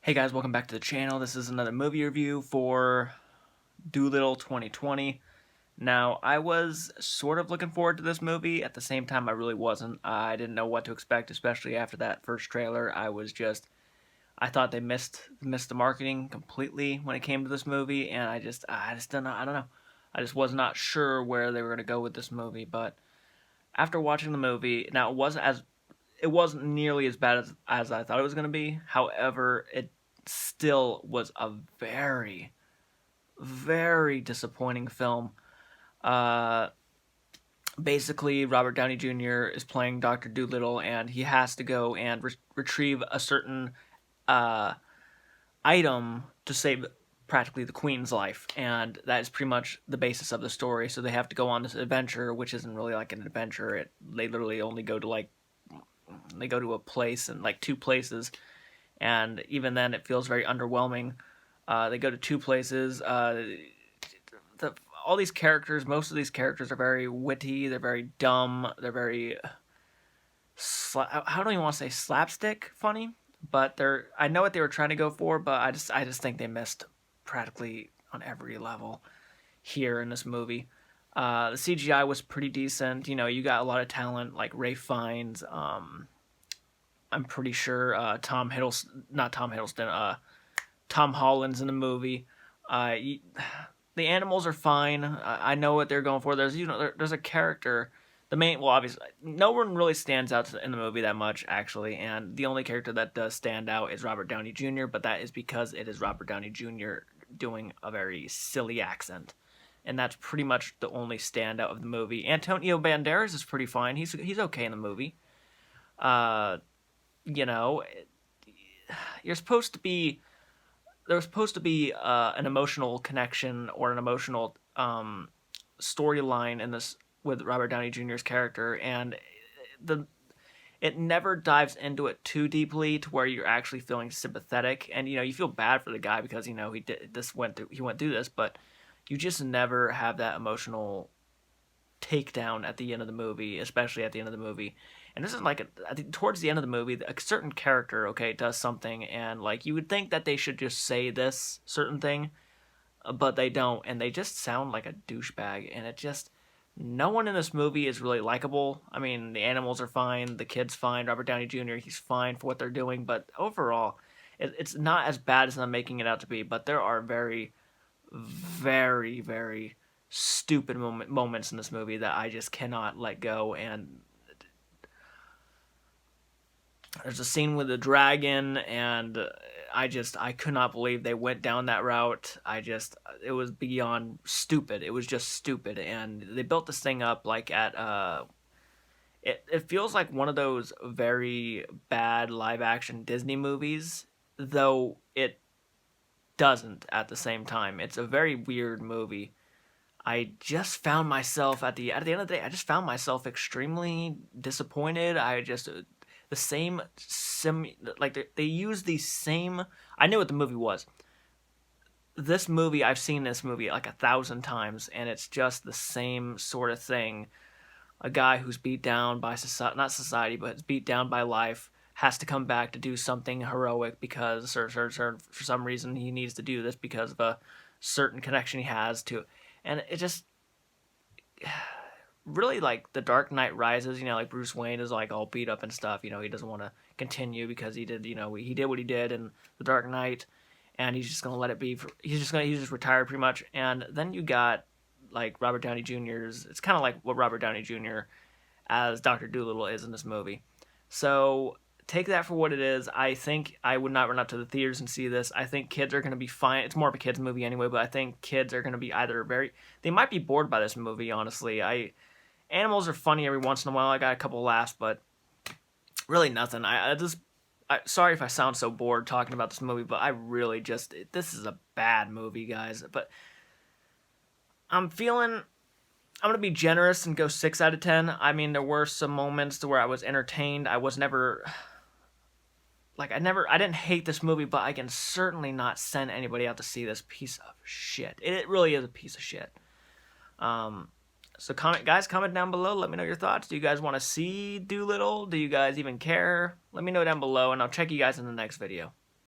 Hey guys, welcome back to the channel. This is another movie review for Dolittle 2020. Now, I was sort of looking forward to this movie. At the same time, I really wasn't. I didn't know what to expect, especially after that first trailer. I thought they missed the marketing completely when it came to this movie, and I just don't know. I don't know. I just was not sure where they were going to go with this movie, but after watching the movie, now it wasn't nearly as bad as I thought it was going to be. However, it still was a very, very disappointing film. Uh, Basically, Robert Downey Jr. is playing Dr. Dolittle, and he has to go and retrieve a certain uh, item to save practically the Queen's life, and that is pretty much the basis of the story. So they have to go on this adventure, which isn't really like an adventure. They literally only go to a place and like two places, and even then it feels very underwhelming. They go to two places. The, all these characters, most of these characters are very witty. They're very dumb. They're very I don't even want to say slapstick funny, but I know what they were trying to go for, but I just think they missed practically on every level here in this movie. The CGI was pretty decent. You know, you got a lot of talent like Ray Fiennes. I'm pretty sure Tom Holland's in the movie. Uh, the animals are fine. I know what they're going for. There's a character. Well, obviously, no one really stands out in the movie that much, actually, and the only character that does stand out is Robert Downey Jr., but that is because it is Robert Downey Jr. doing a very silly accent, and that's pretty much the only standout of the movie. Antonio Banderas is pretty fine. He's okay in the movie. Uh, you know, you're supposed to be there was supposed to be an emotional connection or an emotional storyline in this with Robert Downey Jr.'s character, and the it never dives into it too deeply to where you're actually feeling sympathetic, and you feel bad for the guy because he went through this, but you just never have that emotional takedown at the end of the movie, especially at the end of the movie. And this is I think towards the end of the movie, a certain character, okay, does something, and like you would think that they should just say this certain thing, but they don't, and they just sound like a douchebag, and no one in this movie is really likable. I mean, the animals are fine, the kid's fine, Robert Downey Jr., he's fine for what they're doing, but overall, it's not as bad as I'm making it out to be, but there are very, very, very stupid moments in this movie that I just cannot let go. And there's a scene with a dragon, and I could not believe they went down that route. It was beyond stupid. It was just stupid, and they built this thing up like it feels like one of those very bad live action Disney movies, though it doesn't at the same time. It's a very weird movie. I just found myself at the end of the day. I just found myself extremely disappointed. The same they use these same. I knew what the movie was. I've seen this movie like 1,000 times, and it's just the same sort of thing. A guy who's beat down by not society, but is beat down by life, has to come back to do something heroic because, or for some reason, he needs to do this because of a certain connection he has to, and it just really like The Dark Knight Rises. Like Bruce Wayne is like all beat up and stuff. He doesn't want to continue because he did what he did in The Dark Knight, and he's just gonna let it be. He's just retired pretty much. And then you got like Robert Downey Jr.'s. It's kind of like what Robert Downey Jr. as Dr. Dolittle is in this movie. So take that for what it is. I think I would not run up to the theaters and see this. I think kids are going to be fine. It's more of a kids movie anyway, but I think kids are going to be they might be bored by this movie, honestly. Animals are funny every once in a while. I got a couple laughs, but really nothing. Sorry if I sound so bored talking about this movie, but this is a bad movie, guys. But I'm going to be generous and go 6 out of 10. I mean, there were some moments to where I was entertained. I didn't hate this movie, but I can certainly not send anybody out to see this piece of shit. It really is a piece of shit. So comment down below. Let me know your thoughts. Do you guys want to see Dolittle? Do you guys even care? Let me know down below, and I'll check you guys in the next video.